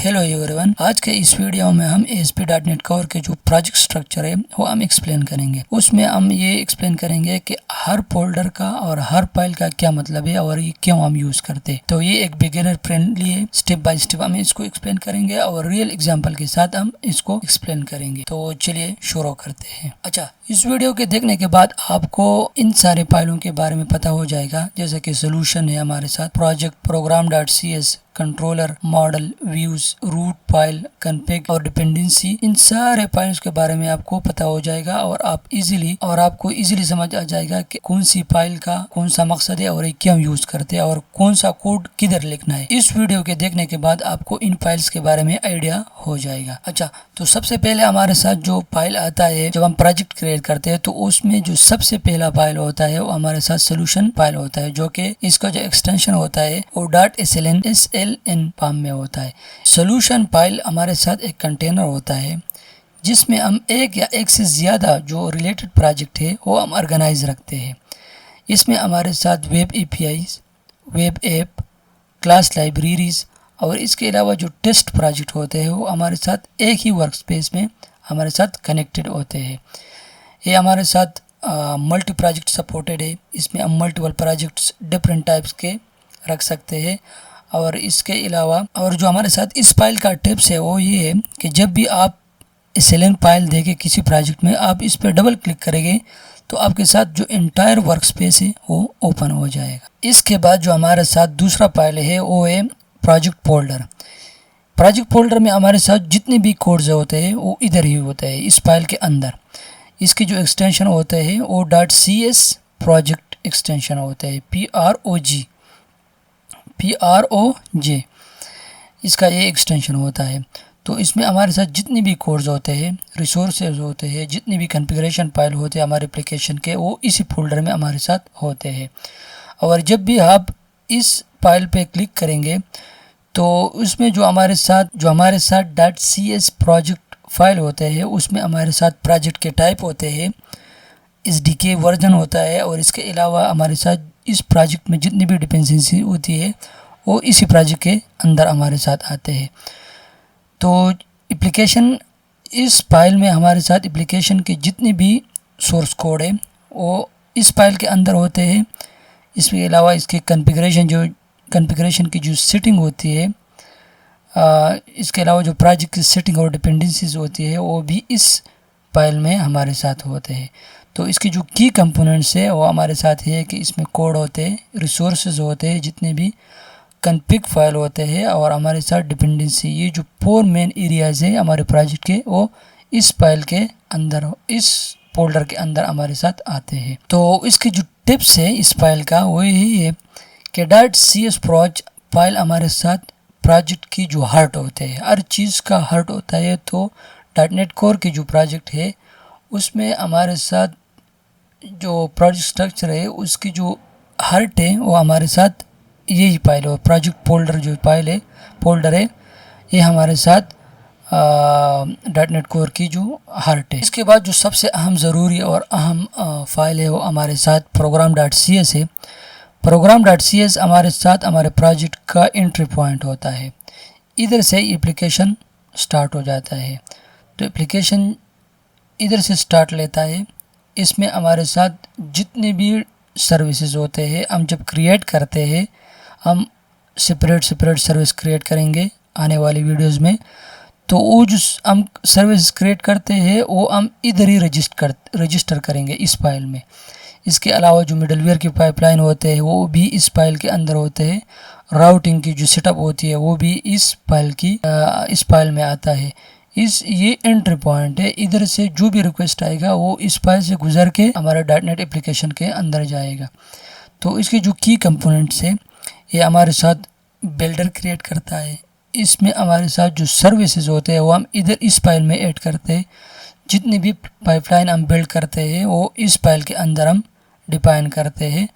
Hello everyone, आज के इस वीडियो में हम ASP.NET कोर के जो प्रोजेक्ट स्ट्रक्चर है वो हम एक्सप्लेन करेंगे। उसमें हम ये एक्सप्लेन करेंगे कि हर फोल्डर का और हर फाइल का क्या मतलब है और ये क्यों हम यूज करते हैं। तो ये एक बिगिनर फ्रेंडली है, स्टेप बाय स्टेप हम इसको एक्सप्लेन करेंगे और रियल एग्जांपल के साथ हम इसको एक्सप्लेन करेंगे। तो चलिए शुरू करते हैं। अच्छा, इस वीडियो के देखने के बाद आपको इन सारे फाइलों के बारे में पता हो जाएगा, जैसे कि सोल्यूशन है हमारे साथ, project, program.cs, controller, model, views, route file, config और डिपेंडेंसी। इन सारे फाइल्स के बारे में आपको पता हो जाएगा और आपको इजीली समझ आ जाएगा कि कौन सी फाइल का कौन सा मकसद है और ये क्यों यूज करते हैं और कौन सा कोड किधर लिखना है। इस वीडियो के देखने के बाद आपको इन फाइल्स के बारे में आइडिया हो जाएगा। अच्छा, तो सबसे पहले हमारे साथ जो फाइल आता है जब हम प्रोजेक्ट क्रिएट करते हैं, तो उसमें जो सबसे पहला फाइल होता है वो हमारे साथ सोल्यूशन फाइल होता है, जो कि इसका जो एक्सटेंशन होता है वो .sln फॉर्म में होता है। सोल्यूशन फाइल हमारे साथ एक कंटेनर होता है जिसमें हम एक या एक से ज़्यादा जो रिलेटेड प्रोजेक्ट है वो हम ऑर्गेनाइज रखते हैं। इसमें हमारे साथ web APIs, web app, class libraries और इसके अलावा जो टेस्ट प्रोजेक्ट होते हैं वो हमारे साथ एक ही वर्क स्पेस में हमारे साथ कनेक्टेड होते हैं। ये हमारे साथ मल्टी प्रोजेक्ट सपोर्टेड है। इसमें हम मल्टीपल प्रोजेक्ट्स डिफरेंट टाइप्स के रख सकते हैं। और इसके अलावा और जो हमारे साथ इस फाइल का टिप्स है वो ये है कि जब भी आप SLN फाइल देके किसी प्रोजेक्ट में आप इस पर डबल क्लिक करेंगे तो आपके साथ जो एंटायर वर्क स्पेस है वो ओपन हो जाएगा। इसके बाद जो हमारे साथ दूसरा फाइल है वो है प्रोजेक्ट फोल्डर। प्रोजेक्ट फोल्डर में हमारे साथ जितने भी कोड्स होते हैं वो इधर ही होते हैं, इस फाइल के अंदर। इसकी जो एक्सटेंशन होते हैं वो .cs प्रोजेक्ट एक्सटेंशन होते हैं, PROJ इसका ये एक्सटेंशन होता है। तो इसमें हमारे साथ जितने भी कोड्स होते हैं, रिसोर्सेज होते हैं, जितने भी कॉन्फ़िगरेशन फाइल होते हैं हमारे एप्लीकेशन के, वो इसी फोल्डर में हमारे साथ होते हैं। और जब भी आप इस फाइल पे क्लिक करेंगे तो उसमें जो हमारे साथ .cs प्रोजेक्ट फाइल होते हैं उसमें हमारे साथ प्रोजेक्ट के टाइप होते हैं, SDK वर्जन होता है और इसके अलावा हमारे साथ इस प्रोजेक्ट में जितनी भी डिपेंडेंसी होती है वो इसी प्रोजेक्ट के अंदर हमारे साथ आते हैं। तो एप्लीकेशन, इस फाइल में हमारे साथ एप्लीकेशन के जितने भी सोर्स कोड है वो इस फाइल के अंदर होते हैं। इसके अलावा इसके कॉन्फ़िगरेशन की जो सेटिंग होती है, इसके अलावा जो प्रोजेक्ट की सेटिंग और डिपेंडेंसीज होती है वो भी इस फाइल में हमारे साथ होते हैं। तो इसकी जो की कंपोनेंट्स है वो हमारे साथ है कि इसमें कोड होते हैं, रिसोर्सेज होते हैं, जितने भी कॉन्फ़िग फाइल होते हैं और हमारे साथ डिपेंडेंसी। ये जो 4 मेन एरियाज़ है हमारे प्रोजेक्ट के वो इस फाइल के अंदर, इस फोल्डर के अंदर हमारे साथ आते हैं। तो इसकी जो टिप्स है इस फाइल का वो यही है कि .cs प्रोज फाइल हमारे साथ प्रोजेक्ट की जो हार्ट होते हैं, हर चीज़ का हार्ट होता है। तो .NET कोर की जो प्रोजेक्ट है उसमें हमारे साथ जो प्रोजेक्ट स्ट्रक्चर है उसकी जो हार्ट है वो हमारे साथ यही फाइल है। प्रोजेक्ट फोल्डर जो फोल्डर है ये हमारे साथ .NET कोर की जो हार्ट है। इसके बाद जो सबसे अहम ज़रूरी और अहम फाइल है वो हमारे साथ program.cs है। program.cs हमारे साथ हमारे प्रोजेक्ट का एंट्री पॉइंट होता है। इधर से एप्लीकेशन स्टार्ट हो जाता है। तो एप्लीकेशन इधर से स्टार्ट लेता है। इसमें हमारे साथ जितने भी सर्विसेज होते हैं हम जब क्रिएट करते हैं, हम सेपरेट सर्विस क्रिएट करेंगे आने वाली वीडियोस में। तो वो जो हम सर्विस क्रिएट करते हैं वो हम इधर ही रजिस्टर करेंगे इस फाइल में। इसके अलावा जो मिडलवेयर की पाइपलाइन होते हैं वो भी इस फाइल के अंदर होते हैं। राउटिंग की जो सेटअप होती है वो भी इस फाइल में आता है। ये एंट्री पॉइंट है। इधर से जो भी रिक्वेस्ट आएगा वो इस फाइल से गुजर के हमारे .NET एप्लीकेशन के अंदर जाएगा। तो इसके जो की कंपोनेंट्स है ये हमारे साथ बिल्डर क्रिएट करता है। इसमें हमारे साथ जो सर्विसेज होते हैं वो हम इधर इस फाइल में ऐड करते हैं। जितनी भी पाइपलाइन हम बिल्ड करते हैं वो इस फाइल के अंदर हम डिफाइन करते हैं।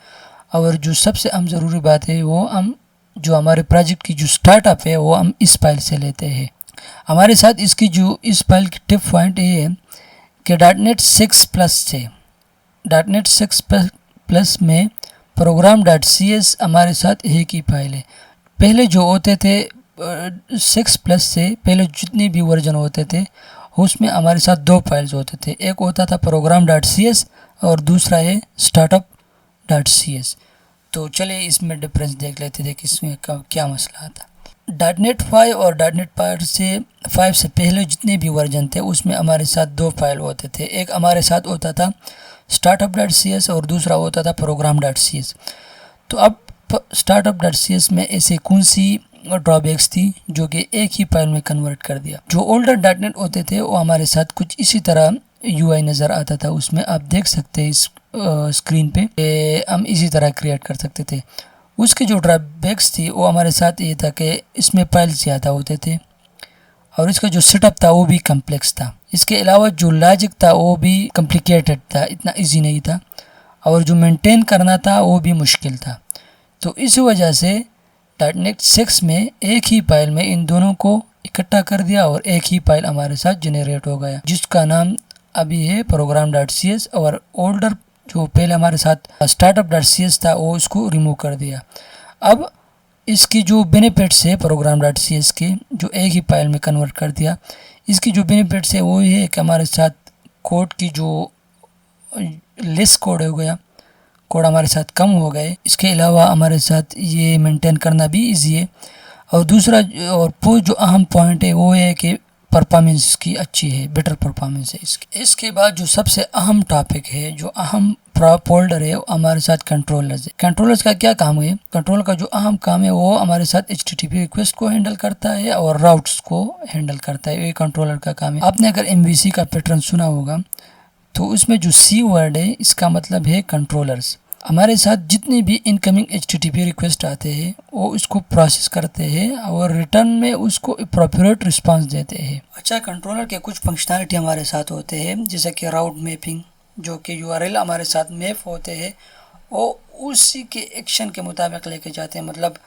और जो सबसे अहम ज़रूरी बात है वो हम जो हमारे प्रोजेक्ट की जो स्टार्टअप है वो हम इस फाइल से लेते हैं। हमारे साथ इसकी जो इस फाइल की टिप पॉइंट ये है कि .NET 6 प्लस में program.cs हमारे साथ एक ही फाइल है। पहले जो होते थे 6+ से पहले जितने भी वर्जन होते थे उसमें हमारे साथ 2 फाइल्स होते थे, एक होता था program.cs और दूसरा है startup.cs। तो चलिए इसमें डिफरेंस देख लेते थे कि इसमें क्या मसला आता। .NET 5 और .NET 5 से पहले जितने भी वर्जन थे उसमें हमारे साथ 2 फाइल होते थे, एक हमारे साथ होता था startup.cs और दूसरा होता था program.cs। तो अब startup.cs में ऐसे कौन सी ड्रॉबैक्स थी जो कि एक ही फाइल में कन्वर्ट कर दिया। जो ओल्डर .NET होते थे वो हमारे साथ कुछ इसी तरह UI नज़र आता था, उसमें आप देख सकते हैं इस स्क्रीन पे हम इसी तरह क्रिएट कर सकते थे। उसके जो ड्रॉबैक्स थी वो हमारे साथ ये था कि इसमें फाइल्स ज़्यादा होते थे और इसका जो सेटअप था वो भी कम्प्लेक्स था। इसके अलावा जो लॉजिक था वो भी कॉम्प्लिकेटेड था, इतना इजी नहीं था, और जो मेंटेन करना था वो भी मुश्किल था। तो इस वजह से .NET 6 में एक ही फाइल में इन दोनों को इकट्ठा कर दिया और एक ही फाइल हमारे साथ जनरेट हो गया जिसका नाम अभी है program.cs, और ओल्डर जो पहले हमारे साथ startup.cs था वो इसको रिमूव कर दिया। अब इसकी जो बेनिफिट्स है program.cs के, जो एक ही फाइल में कन्वर्ट कर दिया, इसकी जो बेनिफिट्स है वो ये है कि हमारे साथ कोड की जो लेस कोड हो गया, कोड हमारे साथ कम हो गए। इसके अलावा हमारे साथ ये मेंटेन करना भी इजी है। और दूसरा और जो अहम पॉइंट है वो है कि परफॉर्मेंस इसकी अच्छी है, बेटर परफॉर्मेंस है इसकी। इसके बाद जो सबसे अहम टॉपिक है, जो अहम फोल्डर है, हमारे साथ कंट्रोलर्स है। कंट्रोलर्स का क्या काम है? कंट्रोलर का जो अहम काम है वो हमारे साथ HTTP रिक्वेस्ट को हैंडल करता है और राउट्स को हैंडल करता है, ये कंट्रोलर का काम है। आपने अगर MVC का पैटर्न सुना होगा तो उसमें जो C वर्ड है इसका मतलब है कंट्रोलर्स। हमारे साथ जितनी भी इनकमिंग HTTP रिक्वेस्ट आते हैं वो इसको प्रोसेस करते हैं और रिटर्न में उसको अप्रोप्रिएट रिस्पांस देते हैं। अच्छा, कंट्रोलर के कुछ फंक्शनैलिटी हमारे साथ होते हैं, जैसे कि राउट मैपिंग, जो कि URL हमारे साथ मैप होते हैं वो उसी के एक्शन के मुताबिक लेके जाते हैं। मतलब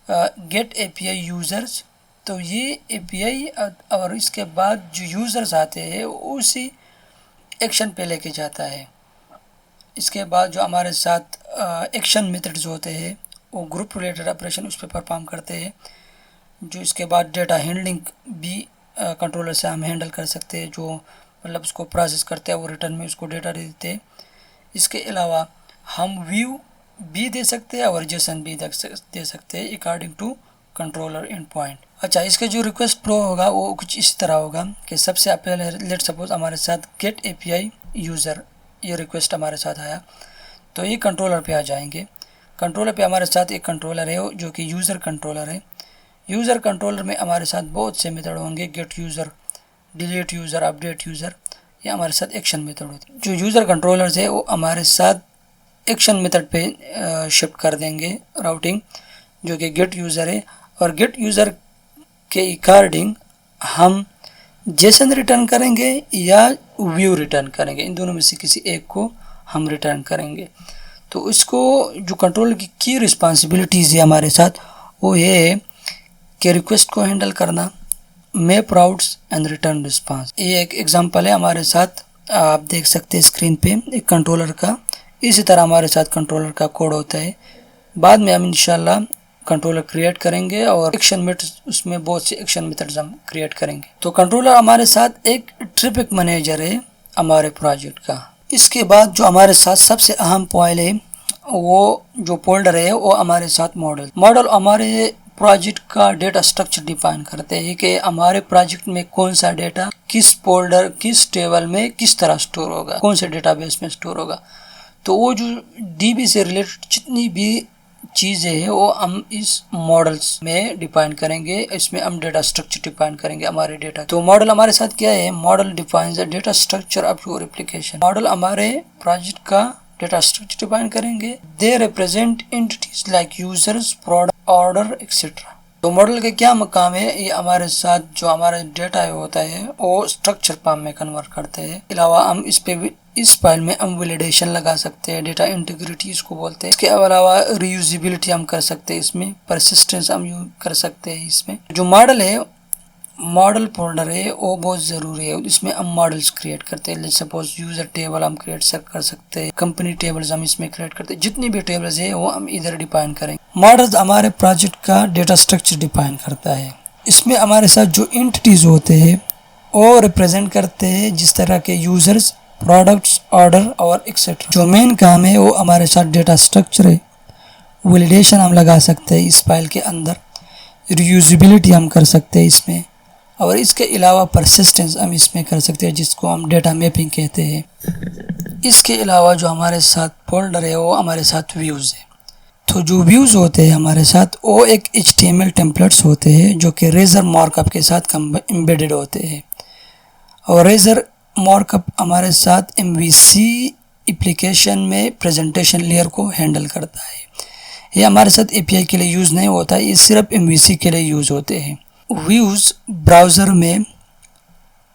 गेट API यूज़र्स, तो ये API और इसके बाद जो यूज़र्स आते हैं उसी एक्शन पे लेके जाता है। इसके बाद जो हमारे साथ एक्शन मेथड्स होते हैं वो ग्रुप रिलेटेड ऑपरेशन उस पर परफॉर्म करते हैं। जो इसके बाद डेटा हैंडलिंग भी कंट्रोलर से हम हैंडल कर सकते हैं, जो मतलब उसको प्रोसेस करते हैं वो रिटर्न में उसको डेटा दे देते हैं। इसके अलावा हम व्यू भी दे सकते हैं और जेसन भी दे सकते हैं according to controller endpoint. अच्छा, इसके जो रिक्वेस्ट फ्लो होगा वो कुछ इस तरह होगा कि सबसे पहले लेट सपोज हमारे साथ गेट API यूज़र ये रिक्वेस्ट हमारे साथ आया, तो ये कंट्रोलर पे आ जाएंगे। कंट्रोलर पे हमारे साथ एक कंट्रोलर है जो कि यूज़र कंट्रोलर है। यूज़र कंट्रोलर में हमारे साथ बहुत से मेथड होंगे, gate user, delete user, update user, ये हमारे साथ एक्शन मेथड होते हैं। जो यूज़र कंट्रोलर्स है वो हमारे साथ एक्शन मेथड पे शिफ्ट कर देंगे राउटिंग, जो कि गेट यूज़र है, और गेट यूज़र के अकॉर्डिंग हम जेसन रिटर्न करेंगे या व्यू रिटर्न करेंगे, इन दोनों में से किसी एक को हम रिटर्न करेंगे। तो इसको जो कंट्रोलर की रिस्पॉन्सिबिलिटीज़ है हमारे साथ वो ये है कि रिक्वेस्ट को हैंडल करना, map routes and return response. ये एक एग्जांपल है हमारे साथ, आप देख सकते हैं स्क्रीन पे एक कंट्रोलर का। इसी तरह हमारे साथ कंट्रोलर का कोड होता है। बाद में हम इंशाल्लाह कंट्रोलर क्रिएट करेंगे और एक्शन मेथड्स, उसमें बहुत से एक्शन मेथड्स हम क्रिएट करेंगे। तो कंट्रोलर हमारे साथ एक ट्रैफिक मैनेजर है हमारे प्रोजेक्ट का। इसके बाद जो हमारे साथ सबसे अहम पॉइंट है वो जो फोल्डर है वो हमारे साथ मॉडल हमारे प्रोजेक्ट का डेटा स्ट्रक्चर डिफाइन करते हैं कि हमारे प्रोजेक्ट में कौन सा डेटा किस फोल्डर, किस टेबल में किस तरह स्टोर होगा, कौन से डेटाबेस में स्टोर होगा। तो वो जो DB से रिलेटेड जितनी भी चीज़ें हैं वो हम इस मॉडल्स में डिफाइन करेंगे। इसमें हम डेटा स्ट्रक्चर डिफाइन करेंगे हमारे डेटा। तो मॉडल हमारे साथ क्या है? Model defines the data structure of your application. Model हमारे प्रोजेक्ट का डेटा स्ट्रक्चर डिफाइन करेंगे। They represent entities like users, product, order etcetera. तो मॉडल का क्या मकाम है? ये हमारे साथ जो हमारा डेटा होता है वो स्ट्रक्चर फॉर्म में कन्वर्ट करते हैं। अलावा हम इस फाइल में हम वैलिडेशन लगा सकते हैं, डेटा इंटीग्रिटी इसको बोलते हैं। इसके अलावा रीयूजिबिलिटी हम कर सकते हैं, इसमें परसिस्टेंस हम यूज कर सकते हैं। इसमें जो मॉडल है, मॉडल फोल्डर है वो बहुत ज़रूरी है। इसमें हम मॉडल्स क्रिएट करते हैं। सपोज यूज़र टेबल हम क्रिएट कर सकते हैं, कंपनी टेबल्स हम इसमें क्रिएट करते हैं। जितनी भी टेबल्स है वो हम इधर डिफाइन करेंगे। मॉडल्स हमारे प्रोजेक्ट का डेटा स्ट्रक्चर डिफाइन करता है। इसमें हमारे साथ जो एंटिटीज़ होते हैं वो रिप्रेजेंट करते हैं जिस तरह के यूज़र्स, प्रोडक्ट्स, ऑर्डर और एक्सेट्रा। जो मेन काम है वो हमारे साथ डेटा स्ट्रक्चर है। वैलिडेशन हम लगा सकते हैं इस फाइल के अंदर, रीयूजेबिलिटी हम कर सकते हैं इसमें, और इसके अलावा परसिस्टेंस हम इसमें कर सकते हैं जिसको हम डेटा मैपिंग कहते हैं। इसके अलावा जो हमारे साथ फोल्डर है वो हमारे साथ व्यूज़ है। तो जो व्यूज़ होते हैं हमारे साथ वो एक HTML टेम्पलेट्स होते हैं जो कि रेजर मार्कअप के साथ एम्बेडेड होते हैं, और रेजर मार्कअप हमारे साथ MVC एप्लीकेशन में प्रेजेंटेशन लेयर को हैंडल करता है। ये हमारे साथ API के लिए यूज़ नहीं होता है, ये सिर्फ MVC के लिए यूज़ होते हैं। व्यूज़ ब्राउज़र में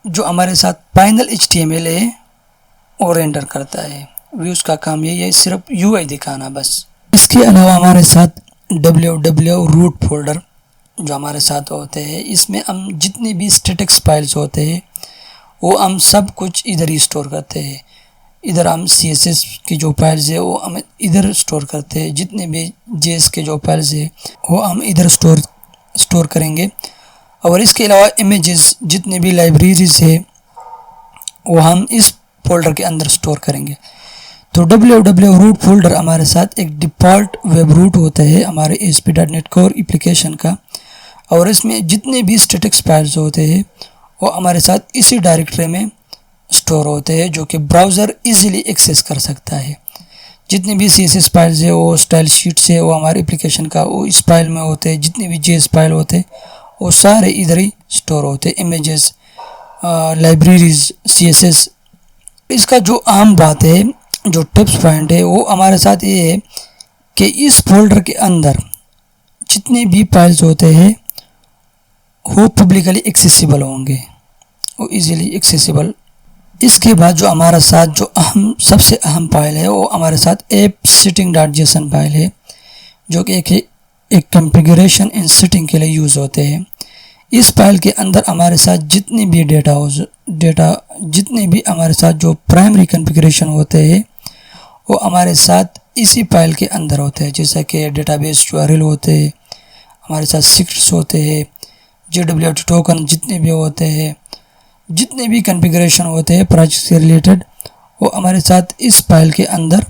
जो हमारे साथ फाइनल HTML है वो रेंडर करता है। व्यूज़ का काम यही है, सिर्फ UI दिखाना बस। इसके अलावा हमारे साथ www रूट फोल्डर जो हमारे साथ होते हैं, इसमें हम जितनी भी स्टैटिक्स फाइल्स होते हैं वो हम सब कुछ इधर ही स्टोर करते हैं। इधर हम CSS की जो फाइल्स है वो हम इधर स्टोर करते हैं, जितने भी JS के जो फाइल्स है वो हम इधर स्टोर करेंगे, और इसके अलावा इमेजेस जितने भी लाइब्रेरीज है वो हम इस फोल्डर के अंदर स्टोर करेंगे। तो www रूट फोल्डर हमारे साथ एक डिफ़ॉल्ट वेब रूट होता है हमारे ASP.NET कोर एप्लीकेशन का, और इसमें जितने भी स्टैटिक्स फाइल्स होते हैं वो हमारे साथ इसी डायरेक्टरी में स्टोर होते हैं जो कि ब्राउज़र इजीली एक्सेस कर सकता है। जितनी भी CSS फाइल्स है वो स्टाइल शीट्स है वो हमारे एप्लीकेशन का वो इस फाइल में होते हैं। जितनी भी JS फाइल होते हैं वो सारे इधर ही स्टोर होते हैं, इमेजेस, लाइब्रेरीज, CSS। इसका जो आम बात है, जो टिप्स पॉइंट है वो हमारे साथ ये है कि इस फोल्डर के अंदर जितने भी फाइल्स होते हैं वो पब्लिकली एक्सेसिबल होंगे, वो इजीली एक्सेसिबल। इसके बाद जो हमारा साथ जो सबसे अहम फाइल है वो हमारे साथ app_setting.json फाइल है जो कि एक कॉन्फ़िगरेशन एंड सेटिंग के लिए यूज़ होते हैं। इस फाइल के अंदर हमारे साथ जितने भी जितने भी हमारे साथ जो प्राइमरी कॉन्फ़िगरेशन होते हैं वो हमारे साथ इसी फाइल के अंदर होते हैं, जैसा कि डेटाबेस URL होते हैं, हमारे साथ सिक्रेट्स होते हैं, JWT टोकन जितने भी होते हैं, जितने भी कॉन्फ़िगरेशन होते हैं प्रोजेक्ट से रिलेटेड वो हमारे साथ इस फाइल के अंदर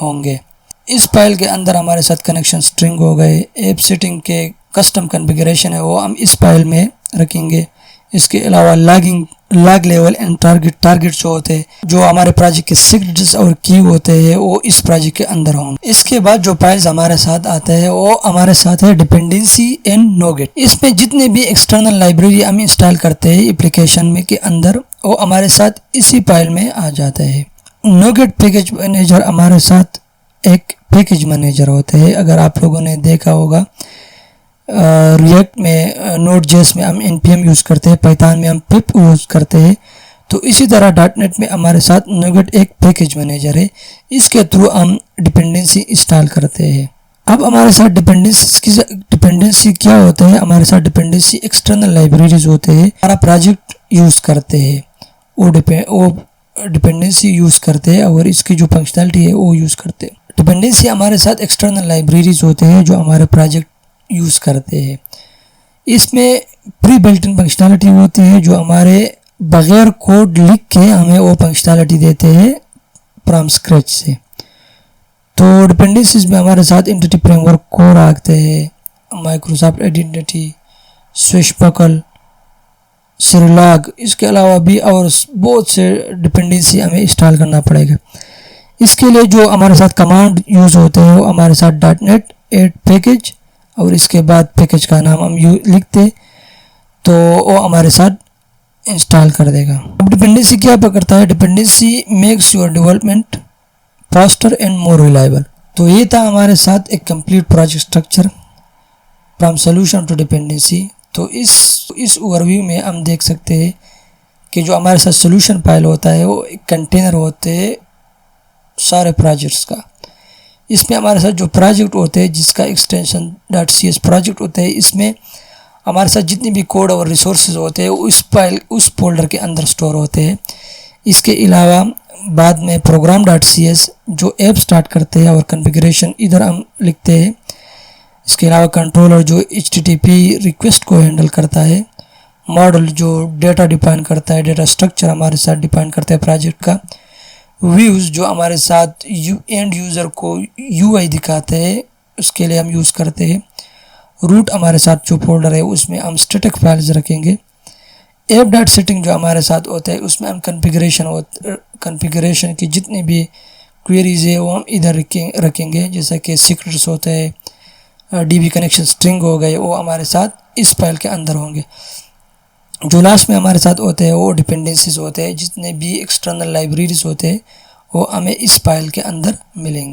होंगे। इस फाइल के अंदर हमारे साथ कनेक्शन स्ट्रिंग हो गए, ऐप सेटिंग के कस्टम कॉन्फ़िगरेशन है वो हम इस फाइल में रखेंगे। इसके अलावा लॉग लेवल एंड टारगेट जो होते हैं, जो हमारे प्रोजेक्ट के सीक्रेट्स और की होते हैं वो इस प्रोजेक्ट के अंदर होंगे। इसके बाद जो फाइल्स हमारे साथ आते हैं वो हमारे साथ है डिपेंडेंसी एंड नोगेट। इसमें जितने भी एक्सटर्नल लाइब्रेरी हम इंस्टॉल करते हैं एप्लीकेशन में के अंदर वो हमारे साथ इसी फाइल में आ जाता है। नोगेट पैकेज मैनेजर हमारे साथ एक पैकेज मैनेजर होते हैं। अगर आप लोगों ने देखा होगा रिएक्ट में Node.js में हम npm यूज़ करते हैं, पाइथन में हम pip यूज़ करते हैं, तो इसी तरह .NET में हमारे साथ नोगेट एक पैकेज मैनेजर है। इसके थ्रू हम डिपेंडेंसी इंस्टॉल करते हैं। अब हमारे साथ डिपेंडेंसी क्या होता है, हमारे साथ डिपेंडेंसी एक्सटर्नल लाइब्रेरीज होते हैं, हमारा प्रोजेक्ट यूज़ करते हैं वो डिपेंडेंसी यूज़ करते हैं और इसकी जो फंक्शनलिटी है वो यूज़ करते हैं। डिपेंडेंसी हमारे साथ एक्सटर्नल लाइब्रेरीज होते हैं जो हमारे प्रोजेक्ट यूज़ करते हैं। इसमें प्री बिल्ट इन फंक्शनलिटी होती है जो हमारे बगैर कोड लिख के हमें वो फंक्शनलिटी देते हैं फ्रॉम स्क्रैच से। तो डिपेंडेंसीज में हमारे साथ एंटिटी फ्रेमवर्क कोर आते हैं, माइक्रोसॉफ्ट आइडेंटिटी, स्विशबकल, सिरलॉग, इसके अलावा भी और बहुत से डिपेंडेंसी हमें इंस्टॉल करना पड़ेगा। इसके लिए जो हमारे साथ कमांड यूज़ होते हैं वो हमारे साथ .NET ऐड पैकेज और इसके बाद पैकेज का नाम हम लिखते तो वो हमारे साथ इंस्टॉल कर देगा। अब डिपेंडेंसी क्या पकड़ता है, dependency makes your development faster and more reliable. तो ये था हमारे साथ एक complete project structure from solution to dependency. तो इस ओवरव्यू में हम देख सकते हैं कि जो हमारे साथ सोल्यूशन फाइल होता है वो एक कंटेनर होते हैं सारे प्रोजेक्ट्स का। इसमें हमारे साथ जो प्रोजेक्ट होते हैं जिसका एक्सटेंशन .cs प्रोजेक्ट होते हैं, इसमें हमारे साथ जितनी भी कोड और रिसोर्सेज होते हैं उस फोल्डर के अंदर स्टोर होते हैं। इसके अलावा बाद में प्रोग्राम .cs जो ऐप स्टार्ट करते हैं और कॉन्फ़िगरेशन इधर हम लिखते हैं। इसके अलावा कंट्रोलर जो HTTP रिक्वेस्ट को हैंडल करता है, मॉडल जो डेटा डिफाइन करता है, डेटा स्ट्रक्चर हमारे साथ डिफाइन करता है प्रोजेक्ट का, व्यूज़ जो हमारे साथ एंड यूज़र को UI दिखाते हैं, उसके लिए हम यूज़ करते हैं। रूट हमारे साथ जो फोल्डर है उसमें हम स्टैटिक फाइल्स रखेंगे। ऐप डॉट सेटिंग जो हमारे साथ होता है उसमें हम कॉन्फ़िगरेशन की जितनी भी क्वेरीज है वो हम इधर रखेंगे, जैसा कि सीक्रेट्स होते हैं, DB कनेक्शन स्ट्रिंग हो गए, वो हमारे साथ इस फाइल के अंदर होंगे। जो लास्ट में हमारे साथ होते हैं वो डिपेंडेंसीज होते हैं, जितने भी एक्सटर्नल लाइब्रेरीज होते हैं वो हमें इस फाइल के अंदर मिलेंगे।